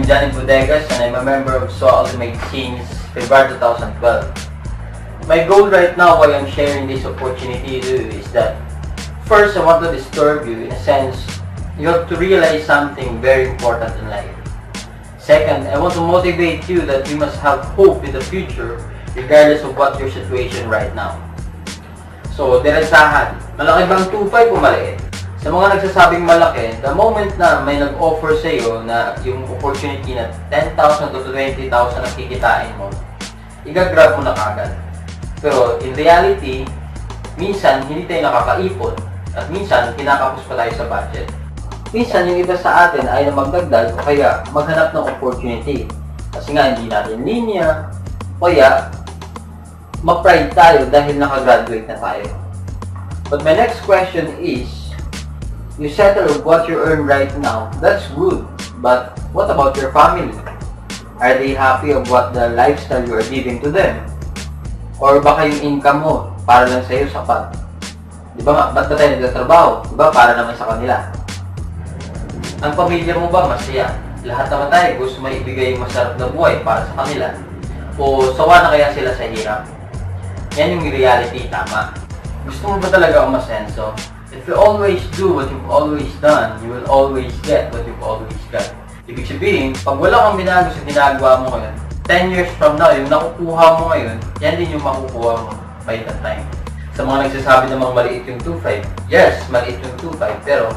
Johnny Bodegas and I'm a member of SWA Ultimate since February 2012. My goal right now while I'm sharing this opportunity to you is that first I want to disturb you in a sense you have to realize something very important in life. Second, I want to motivate you that you must have hope in the future regardless of what your situation right now. So, diretsahan, malaki bang 2.5 o maliit? Sa mga nagsasabing malaki, the moment na may nag-offer sa iyo na yung opportunity na 10,000 to 20,000 na kikitain mo, igagrab mo na kagad. Pero in reality, minsan hindi tayo nakakaipon at minsan kinakapos pa tayo sa budget. Minsan yung iba sa atin ay na magdagdag o kaya maghanap ng opportunity. Kasi nga hindi natin linya, o kaya ma-pride tayo dahil nakagraduate na tayo. But my next question is, you settle with what you earn right now, that's good. But what about your family? Are they happy of what the lifestyle you are giving to them? Or baka yung income mo, para lang sa'yo sapat? Di ba nga, ba't ba tayo nagtatrabaho? Di ba, para naman sa kanila? Ang pamilya mo ba masaya? Lahat naman tayo gusto may ibigay yung masarap na buhay para sa kanila. O sawa na kaya sila sa hirap? Yan yung reality, tama. Gusto mo ba talaga umasenso? If you always do what you've always done, you will always get what you've always got. Ibig sabihin, pag wala kang binago sa ginagawa mo ngayon, 10 years from now, yung nakukuha mo ngayon, yan din yung makukuha mo by that time. Sa mga nagsasabi namang maliit yung 2.5, yes, maliit yung 2.5, pero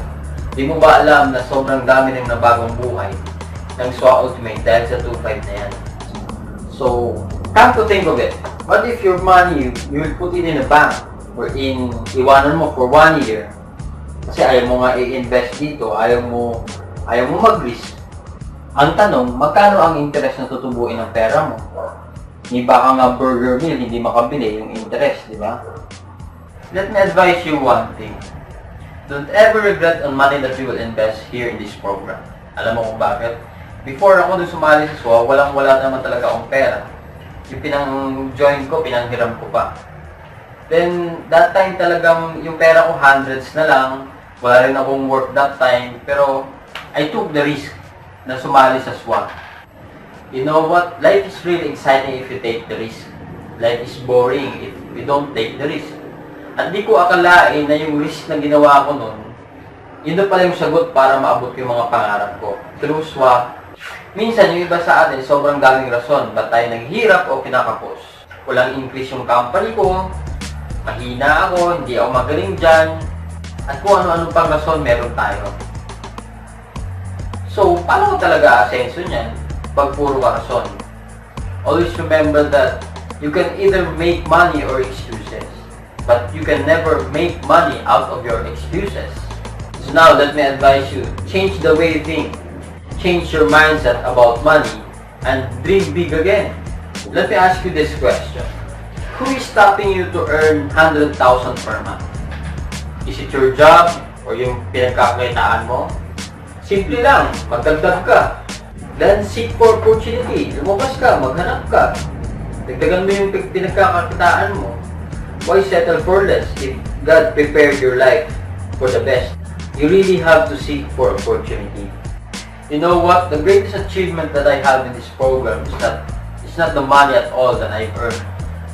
di mo ba alam na sobrang dami ng nabagong buhay ng SWA Ultimate dahil sa 2.5 na yan? So, come to think of it, what if your money, you will put it in a bank, or iwanan mo for 1 year, kasi ayaw mo nga i-invest dito, ayaw mo mag-risk. Ang tanong, magkano ang interest na tutubuin ng pera mo? Ni baka nga burger meal, hindi makabili yung interest, di ba? Let me advise you one thing. Don't ever regret on money that you will invest here in this program. Alam mo kung bakit? Before ako dun sumali sa SWA, walang-wala naman talaga akong pera. Yung pinang-join ko, pinanghiram ko pa. Then, that time talagang yung pera ko hundreds na lang. Wala rin akong work that time. Pero, I took the risk na sumali sa SWA. You know what? Life is really exciting if you take the risk. Life is boring if you don't take the risk. At di ko akalain na yung risk na ginawa ko nun, yun na pala yung sagot para maabot yung mga pangarap ko. Through SWA, minsan yung iba sa atin, sobrang daming rason ba't tayo naghihirap o kinakapos. Walang increase yung company ko, mahina ako, hindi ako magaling dyan, at kung ano-ano pang rason meron tayo. So, paano ko talaga asenso niyan pag puro ka rason? Always remember that you can either make money or excuses, but you can never make money out of your excuses. So now, let me advise you, change the way you think, change your mindset about money, and dream big again. Let me ask you this question. Who is stopping you to earn 100,000 per month? Is it your job or yung pinagkakakitaan mo? Simple lang, magdagdag ka. Then seek for opportunity. Lumabas ka, maghanap ka. Dagdagan mo yung pinagkakakitaan mo. Why settle for less if God prepared your life for the best? You really have to seek for opportunity. You know what? The greatest achievement that I have in this program is that it's not the money at all that I've earned,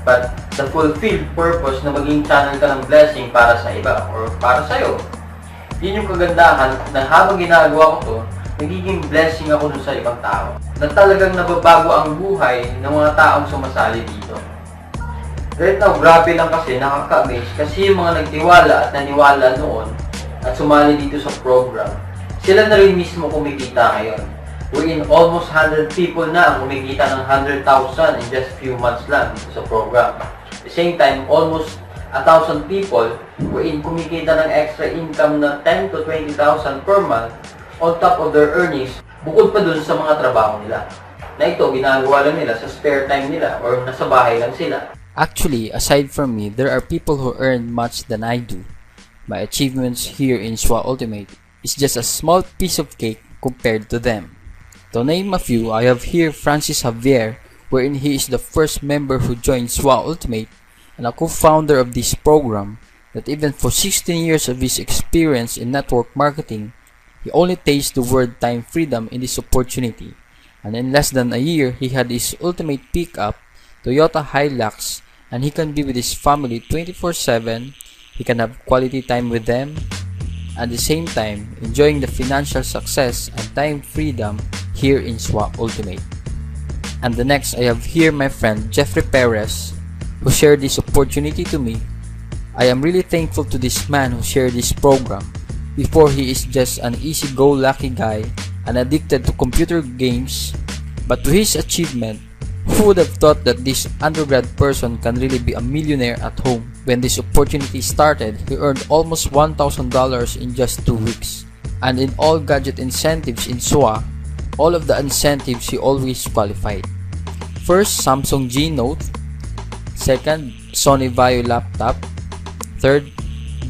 but the fulfilled purpose na maging channel ka ng blessing para sa iba or para sa'yo. Yun yung kagandahan na habang ginagawa ko to, nagiging blessing ako dun sa ibang tao. Na talagang nababago ang buhay ng mga taong sumasali dito. Right now, grabe lang kasi, nakaka-amaze kasi yung mga nagtiwala at naniwala noon at sumali dito sa program, sila na rin mismo kumikita ngayon. Wherein almost 100 people na ang kumikita ng 100,000 in just few months lang sa program. At the same time, almost 1,000 people wherein kumikita ng extra income na 10 to 20,000 per month on top of their earnings, bukod pa dun sa mga trabaho nila. Na ito, ginagawa lang nila sa spare time nila or nasa bahay lang sila. Actually, aside from me, there are people who earn much than I do. My achievements here in SWA Ultimate is just a small piece of cake compared to them. To name a few, I have here Francis Javier, wherein he is the first member who joined SWA Ultimate and a co-founder of this program, that even for 16 years of his experience in network marketing, he only tastes the word time freedom in this opportunity. And in less than a year, he had his ultimate pickup, Toyota Hilux, and he can be with his family 24/7. He can have quality time with them, at the same time enjoying the financial success and time freedom here in SWA Ultimate. And the next, I have here my friend Jeffrey Perez, who shared this opportunity to me. I am really thankful to this man who shared this program. Before, he is just an easy-go-lucky guy and addicted to computer games, but to his achievement, who would have thought that this undergrad person can really be a millionaire at home? When this opportunity started, he earned almost $1,000 in just 2 weeks. And in all gadget incentives in SWA, all of the incentives he always qualified. First, Samsung G Note. Second, Sony Vaio laptop. Third,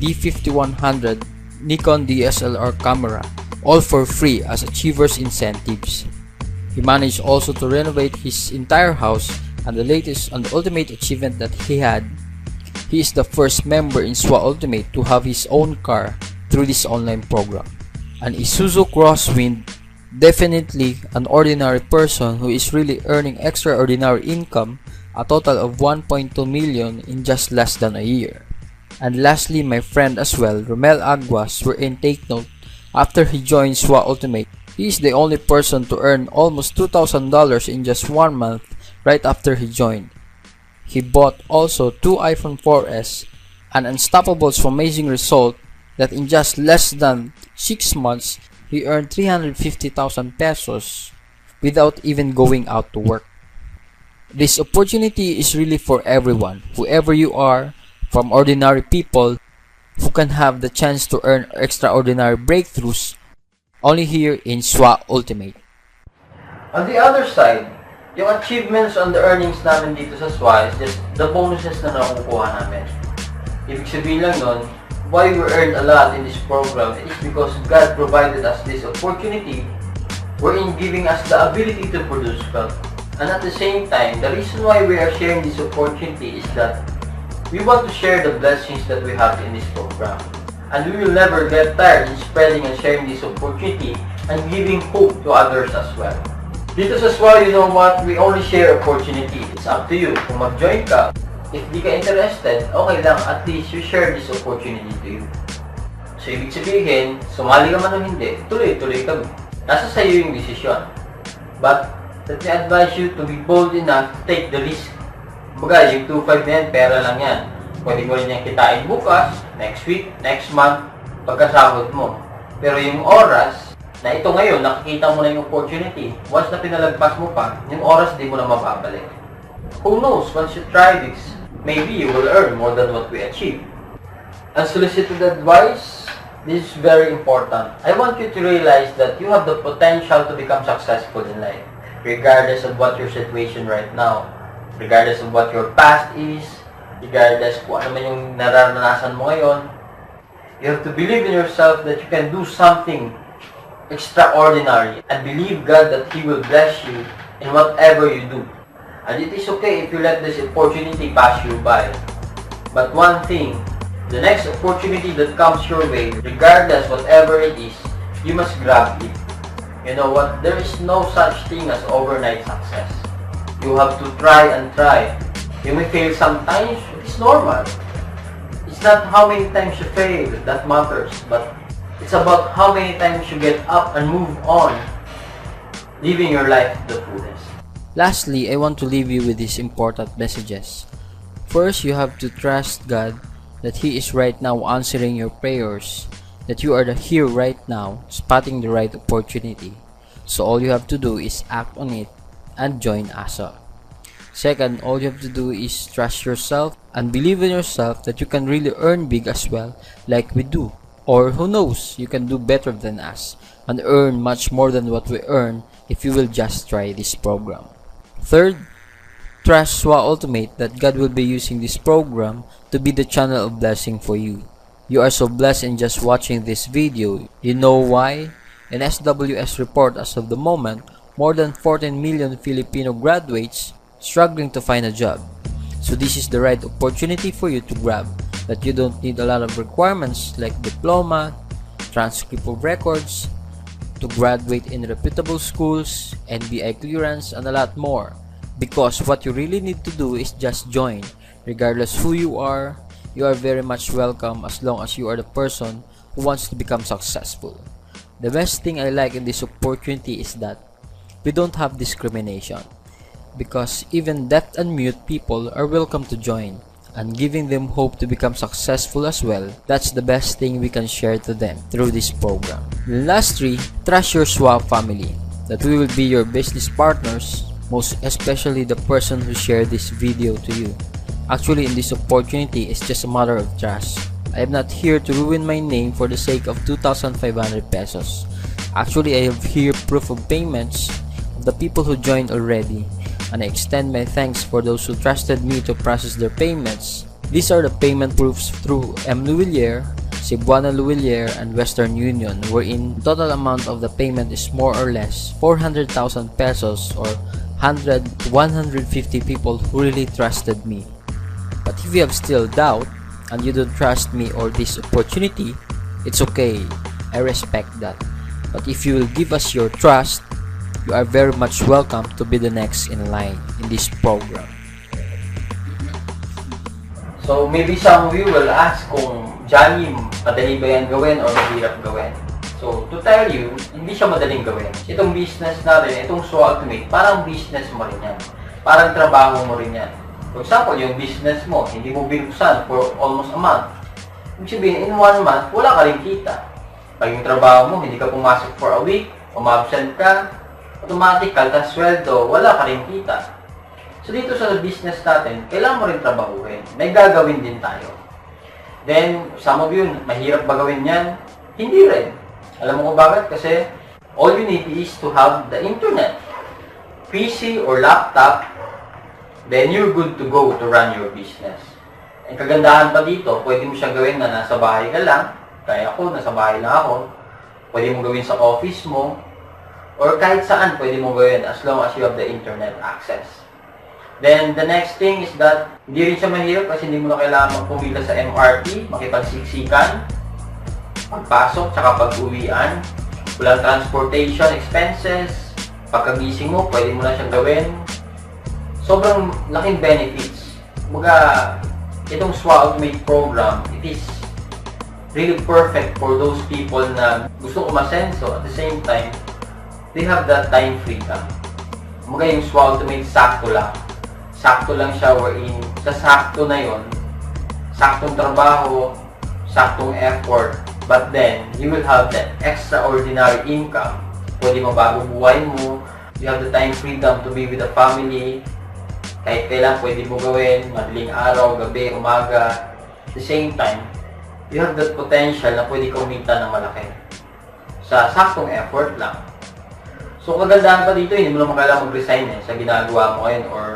D5100 Nikon DSLR camera, all for free as achievers incentives. He managed also to renovate his entire house, and the latest and ultimate achievement that he had, he is the first member in SWA Ultimate to have his own car through this online program. An Isuzu Crosswind, definitely an ordinary person who is really earning extraordinary income, a total of 1.2 million in just less than a year. And lastly, my friend as well, Romel Aguas, wherein take note, after he joined SWA Ultimate, he is the only person to earn almost $2,000 in just 1 month right after he joined. He bought also 2 iPhone 4S, an Unstoppables amazing result that in just less than 6 months, he earned 350,000 pesos without even going out to work. This opportunity is really for everyone, whoever you are, from ordinary people who can have the chance to earn extraordinary breakthroughs only here in SWA Ultimate. On the other side, yung achievements on the earnings namin dito sa SWA is just the bonuses na nakukuha namin. Ibig sabihin lang nun, why we earned a lot in this program is because God provided us this opportunity wherein giving us the ability to produce wealth. And at the same time, the reason why we are sharing this opportunity is that we want to share the blessings that we have in this program. And we will never get tired in spreading and sharing this opportunity and giving hope to others as well. Dito sa SWA, you know what? We only share opportunity. It's up to you. Kung mag-join ka, if di ka interested, okay lang. At least you share this opportunity to you. So, ibig sabihin, sumali ka man o hindi, tuloy-tuloy kami. Nasa sa'yo yung desisyon. But, let me advise you to be bold enough to take the risk. Kumbaga, yung 2.5 na yan, pera lang yan. Pwede mo rin yung kitain bukas, next week, next month, pagkasahod mo. Pero yung oras, na ito ngayon, nakikita mo na yung opportunity. Once na pinalagpas mo pa, yung oras di mo na mababalik. Who knows, once you try this, maybe you will earn more than what we achieve. Unsolicited advice, this is very important. I want you to realize that you have the potential to become successful in life, regardless of what your situation right now. Regardless of what your past is, regardless kung ano man yung nararanasan mo ngayon, you have to believe in yourself that you can do something extraordinary and believe God that He will bless you in whatever you do. And it is okay if you let this opportunity pass you by. But one thing, the next opportunity that comes your way, regardless whatever it is, you must grab it. You know what? There is no such thing as overnight success. You have to try and try. You may fail sometimes, it's normal. It's not how many times you fail that matters, but it's about how many times you get up and move on, living your life to the fullest. Lastly, I want to leave you with these important messages. First, you have to trust God that He is right now answering your prayers, that you are here right now, spotting the right opportunity. So all you have to do is act on it and join ASA. Second, all you have to do is trust yourself and believe in yourself that you can really earn big as well, like we do. Or who knows, you can do better than us and earn much more than what we earn if you will just try this program. Third, trust SWA Ultimate that God will be using this program to be the channel of blessing for you. You are so blessed in just watching this video. You know why? In SWS report as of the moment, more than 14 million Filipino graduates struggling to find a job. So this is the right opportunity for you to grab, that you don't need a lot of requirements like diploma, transcript of records, to graduate in reputable schools, NBI clearance, and a lot more. Because what you really need to do is just join. Regardless who you are very much welcome as long as you are the person who wants to become successful. The best thing I like in this opportunity is that we don't have discrimination. Because even deaf and mute people are welcome to join, and giving them hope to become successful as well. That's the best thing we can share to them through this program. Lastly, trust your SWA family, that we will be your business partners, most especially the person who shared this video to you. Actually, in this opportunity, it's just a matter of trust. I am not here to ruin my name for the sake of 2,500 pesos. Actually, I have here proof of payments of the people who joined already, and I extend my thanks for those who trusted me to process their payments. These are the payment proofs through M. Luwilier, Cebuana Luwilier, and Western Union, wherein the total amount of the payment is more or less 400,000 pesos or 100 to 150 people who really trusted me. But if you have still doubt and you don't trust me or this opportunity, it's okay, I respect that. But if you will give us your trust, you are very much welcome to be the next in line in this program. So maybe some of you will ask kung Johnny, madali ba yan gawin or mahirap gawin? So to tell you, hindi siya madaling gawin. Itong business natin, itong SWA Ultimate, parang business mo rin yan. Parang trabaho mo rin yan. For example, yung business mo, hindi mo binuksan for almost a month. Ibig sabihin, in 1 month, wala ka rin kita. Pag yung trabaho mo, hindi ka pumasok for a week, umabsent ka, automatic, kaltas sweldo, wala ka rin kita. So dito sa business natin, kailangan mo rin trabahuin. May gagawin din tayo. Then, some of you, mahirap ba gawin yan? Hindi rin. Alam mo kung bakit? Kasi all you need is to have the internet. PC or laptop, then you're good to go to run your business. Ang kagandahan pa dito, pwede mo siyang gawin na nasa bahay ka lang. Kaya ako, nasa bahay lang ako. Pwede mo gawin sa office mo. Or kahit saan pwede mo gawin as long as you have the internet access. Then, the next thing is that hindi rin siya mahirap kasi hindi mo na kailangan magpumila sa MRT, makipagsiksikan, pagpasok, tsaka pag-uwian. Walang transportation expenses. Pagkagising mo, pwede mo na siyang gawin. Sobrang laking benefits. Kumbaga, itong SWA Ultimate program, it is really perfect for those people na gusto umasenso at the same time, they have that time freedom. Kumbaga yung SWA Ultimate sakto lang. Sakto lang siya wherein sa sakto na yon, saktong trabaho, saktong effort, but then you will have that extraordinary income. Pwede mabago buhay mo, you have the time freedom to be with the family, kahit kailan pwede mo gawin, madaling araw, gabi, umaga. At the same time, you have that potential na pwede ka umita ng malaki sa saktong effort lang. So, kagandahan pa dito, hindi mo naman kailangan mag-resign sa ginagawa mo ngayon or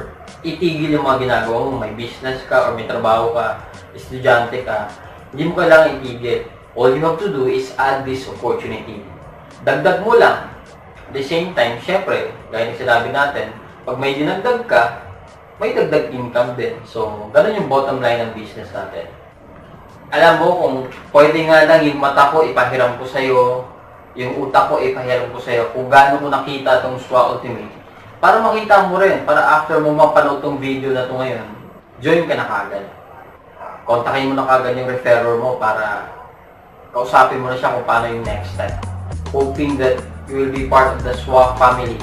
itigil yung mga ginagawa mo. May business ka or may trabaho ka, estudyante ka, hindi mo kailangan itigil. All you have to do is add this opportunity. Dagdag mo lang. At the same time, syempre, gaya ng sinabi natin, pag may dinagdag ka, may dagdag income din. So, ganun yung bottom line ng business natin. Alam mo, kung pwede nga lang yung mata ko, ipahiram ko sa'yo, yung utak ko, ipahiram ko sa'yo, kung gaano mo nakita itong SWA Ultimate, para makita mo rin, para after mo mapanood tong video na ito ngayon, join ka na kagad. Kontakin mo na kagad yung referrer mo para kausapin mo na siya kung paano yung next step. Hoping that you will be part of the SWA family.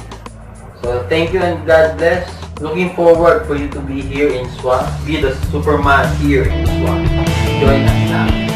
So, thank you and God bless. Looking forward for you to be here in SWA. Be the Superman here in SWA. Join us now.